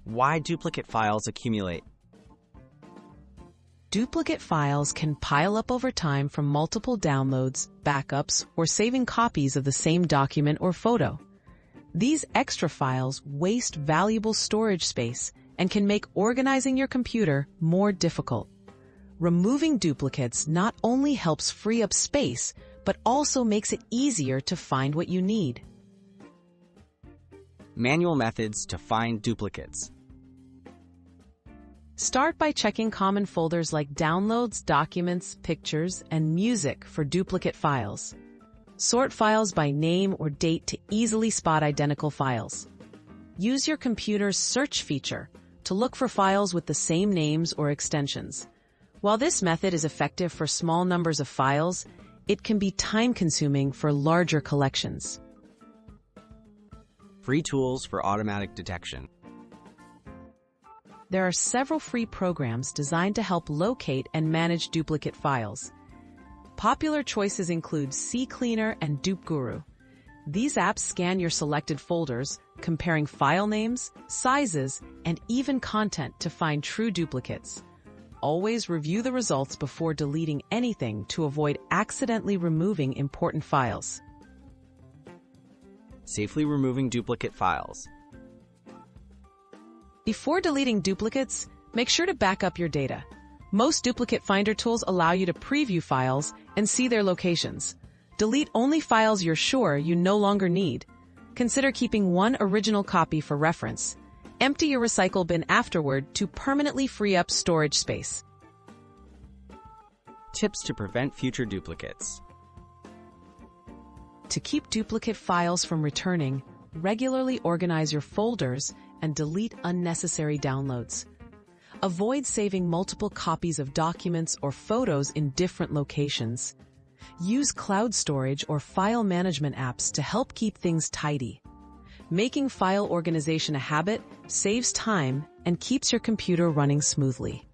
Why duplicate files accumulate? Duplicate files can pile up over time from multiple downloads, backups, or saving copies of the same document or photo. These extra files waste valuable storage space and can make organizing your computer more difficult. Removing duplicates not only helps free up space, but also makes it easier to find what you need. Manual methods to find duplicates. Start by checking common folders like Downloads, Documents, Pictures, and Music for duplicate files. Sort files by name or date to easily spot identical files. Use your computer's search feature to look for files with the same names or extensions. While this method is effective for small numbers of files, it can be time-consuming for larger collections. Free tools for automatic detection. There are several free programs designed to help locate and manage duplicate files. Popular choices include CCleaner and DupeGuru. These apps scan your selected folders, comparing file names, sizes, and even content to find true duplicates. Always review the results before deleting anything to avoid accidentally removing important files. Safely removing duplicate files. Before deleting duplicates, make sure to back up your data. Most duplicate finder tools allow you to preview files and see their locations. Delete only files you're sure you no longer need. Consider keeping one original copy for reference. Empty your recycle bin afterward to permanently free up storage space. Tips to prevent future duplicates. To keep duplicate files from returning, regularly organize your folders and delete unnecessary downloads. Avoid saving multiple copies of documents or photos in different locations. Use cloud storage or file management apps to help keep things tidy. Making file organization a habit saves time and keeps your computer running smoothly.